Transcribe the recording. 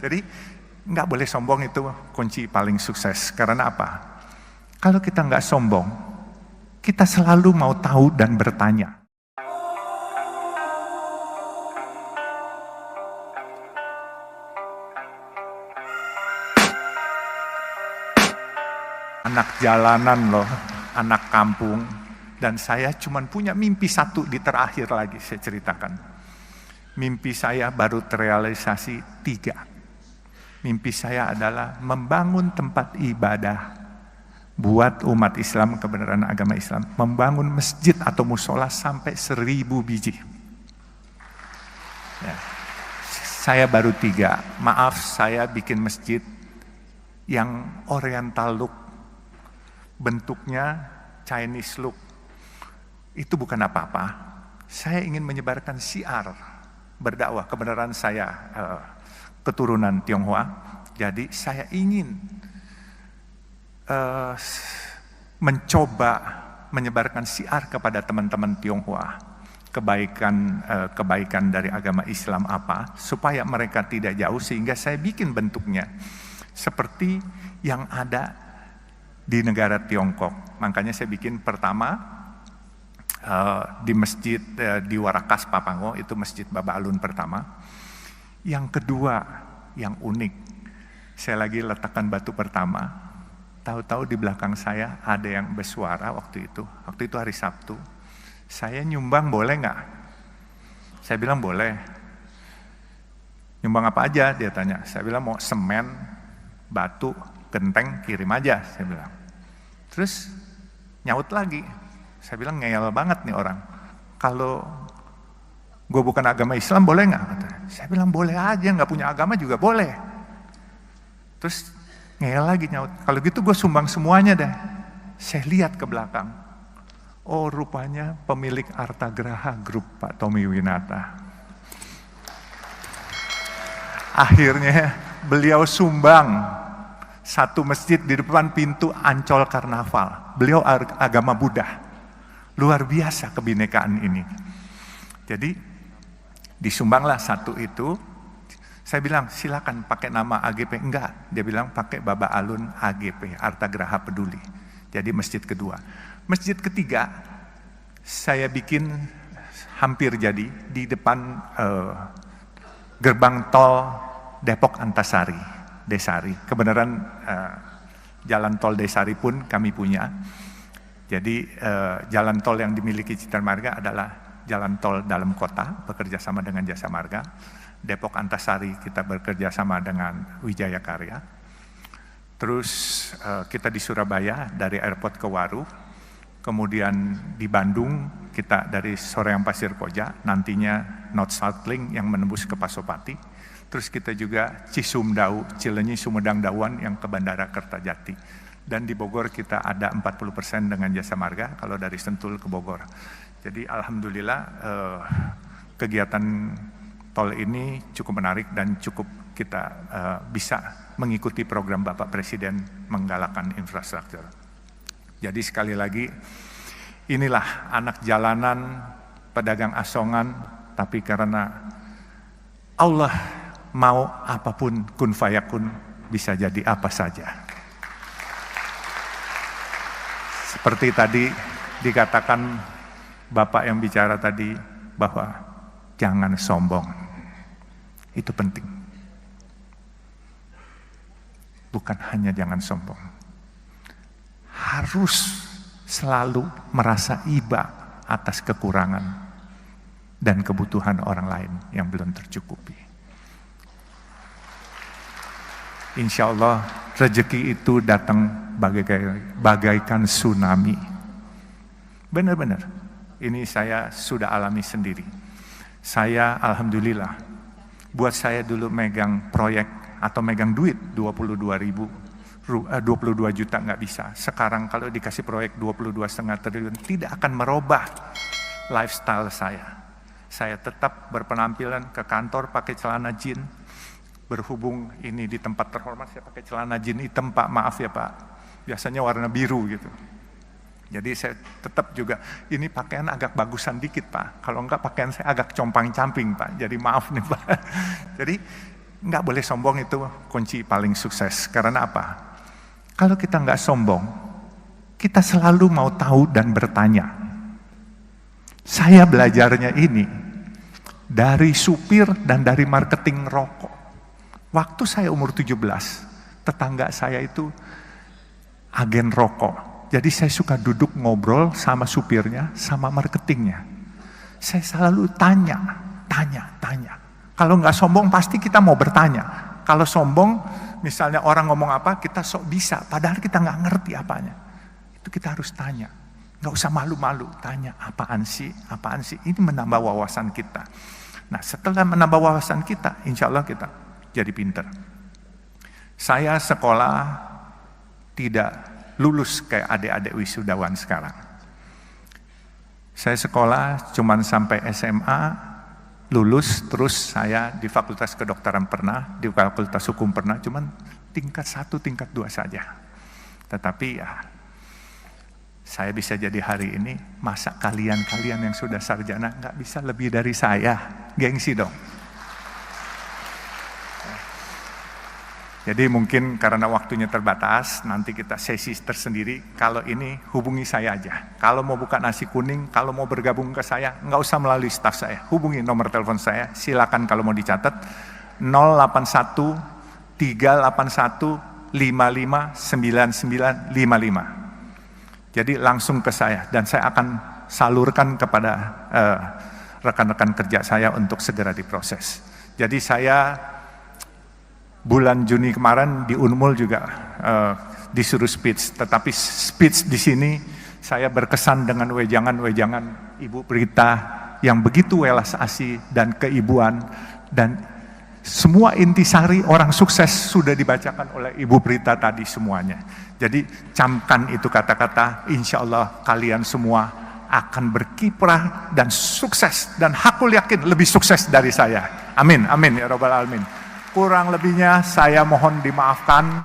Jadi nggak boleh sombong, itu kunci paling sukses. Karena apa? Kalau kita nggak sombong, kita selalu mau tahu dan bertanya. Anak jalanan loh, anak kampung, dan saya cuma punya mimpi satu di terakhir lagi saya ceritakan. Mimpi saya baru terrealisasi 3. Mimpi saya adalah membangun tempat ibadah buat umat Islam, kebenaran agama Islam, membangun masjid atau musola sampai 1000 biji. Ya. Saya baru 3. Maaf, saya bikin masjid yang oriental look, bentuknya Chinese look. Itu bukan apa-apa. Saya ingin menyebarkan syiar berdakwah. Kebenaran saya keturunan Tionghoa, jadi saya ingin mencoba menyebarkan syiar kepada teman-teman Tionghoa, kebaikan dari agama Islam apa, supaya mereka tidak jauh, sehingga saya bikin bentuknya seperti yang ada di negara Tiongkok. Makanya saya bikin pertama di masjid di Warakas Papango, itu masjid Baba Alun pertama. Yang kedua, yang unik, saya lagi letakkan batu pertama. Tahu-tahu di belakang saya ada yang bersuara waktu itu hari Sabtu. Saya nyumbang boleh nggak? Saya bilang boleh. Nyumbang apa aja? Dia tanya. Saya bilang mau semen, batu, genteng, kirim aja. Saya bilang. Terus nyaut lagi. Saya bilang ngeyel banget nih orang. Kalau gue bukan agama Islam boleh nggak? Saya bilang boleh aja, nggak punya agama juga boleh. Terus ngeyel lagi nyaut. Kalau gitu gue sumbang semuanya deh. Saya lihat ke belakang. Oh, rupanya pemilik Artagraha Group, Pak Tommy Winata. Akhirnya beliau sumbang satu masjid di depan pintu Ancol Karnaval. Beliau agama Buddha. Luar biasa kebinekaan ini. Jadi disumbanglah satu itu. Saya bilang silakan pakai nama AGP. Enggak, dia bilang pakai Baba Alun AGP, Artagraha Peduli. Jadi masjid kedua. Masjid ketiga saya bikin hampir jadi di depan gerbang tol Depok Antasari, Desari. Kebenaran jalan tol Desari pun kami punya. Jadi jalan tol yang dimiliki Citra Marga adalah jalan tol dalam kota, bekerja sama dengan Jasa Marga. Depok Antasari kita bekerja sama dengan Wijaya Karya. Terus kita di Surabaya dari airport ke Waru. Kemudian di Bandung kita dari Soreang Pasir Koja, nantinya North South Link yang menembus ke Pasopati. Terus kita juga Cisumdau, Cilenyi, Sumedang, Dawan yang ke Bandara Kertajati. Dan di Bogor kita ada 40% dengan Jasa Marga kalau dari Sentul ke Bogor. Jadi alhamdulillah kegiatan tol ini cukup menarik dan cukup kita bisa mengikuti program Bapak Presiden menggalakkan infrastruktur. Jadi sekali lagi, inilah anak jalanan, pedagang asongan, tapi karena Allah mau apapun kun fayakun, bisa jadi apa saja. Seperti tadi dikatakan Bapak yang bicara tadi bahwa jangan sombong, itu penting. Bukan hanya jangan sombong, harus selalu merasa iba atas kekurangan dan kebutuhan orang lain yang belum tercukupi. Insya Allah rezeki itu datang bagaikan tsunami. Benar-benar, ini saya sudah alami sendiri. Saya alhamdulillah, buat saya dulu megang proyek atau megang duit 22 juta nggak bisa. Sekarang kalau dikasih proyek 22,5 triliun tidak akan merubah lifestyle saya. Saya tetap berpenampilan ke kantor pakai celana jeans. Berhubung ini di tempat terhormat saya pakai celana jeans hitam Pak, maaf ya Pak. Biasanya warna biru gitu. Jadi saya tetap juga, ini pakaian agak bagusan dikit Pak. Kalau enggak pakaian saya agak compang-camping Pak. Jadi maaf nih Pak. Jadi nggak boleh sombong, itu kunci paling sukses. Karena apa? Kalau kita nggak sombong, kita selalu mau tahu dan bertanya. Saya belajarnya ini dari supir dan dari marketing rokok. Waktu saya umur 17, tetangga saya itu agen rokok. Jadi saya suka duduk ngobrol sama supirnya, sama marketingnya. Saya selalu tanya. Kalau nggak sombong pasti kita mau bertanya. Kalau sombong, misalnya orang ngomong apa, kita sok bisa, padahal kita nggak ngerti apanya. Itu kita harus tanya. Nggak usah malu-malu, tanya apaan sih. Ini menambah wawasan kita. Nah, setelah menambah wawasan kita, insya Allah kita jadi pinter. Saya sekolah tidak lulus kayak adik-adik wisudawan sekarang. Saya sekolah cuman sampai SMA, lulus, terus saya di Fakultas Kedokteran pernah, di Fakultas Hukum pernah, cuman tingkat 1, tingkat 2 saja. Tetapi ya, saya bisa jadi hari ini, masa kalian yang sudah sarjana nggak bisa lebih dari saya? Gengsi dong. Jadi mungkin karena waktunya terbatas, nanti kita sesi tersendiri. Kalau ini hubungi saya aja. Kalau mau buka nasi kuning, kalau mau bergabung ke saya, nggak usah melalui staf saya. Hubungi nomor telepon saya, silakan kalau mau dicatat. 081 381 559955. Jadi langsung ke saya, dan saya akan salurkan kepada rekan-rekan kerja saya untuk segera diproses. Jadi saya bulan Juni kemarin di Unmul juga disuruh speech, tetapi speech di sini saya berkesan dengan wejangan Ibu Prita yang begitu welas asih dan keibuan, dan semua intisari orang sukses sudah dibacakan oleh Ibu Prita tadi semuanya. Jadi camkan itu kata-kata, insya Allah kalian semua akan berkiprah dan sukses, dan aku yakin lebih sukses dari saya. Amin, amin ya Rabbal Alamin. Kurang lebihnya saya mohon dimaafkan.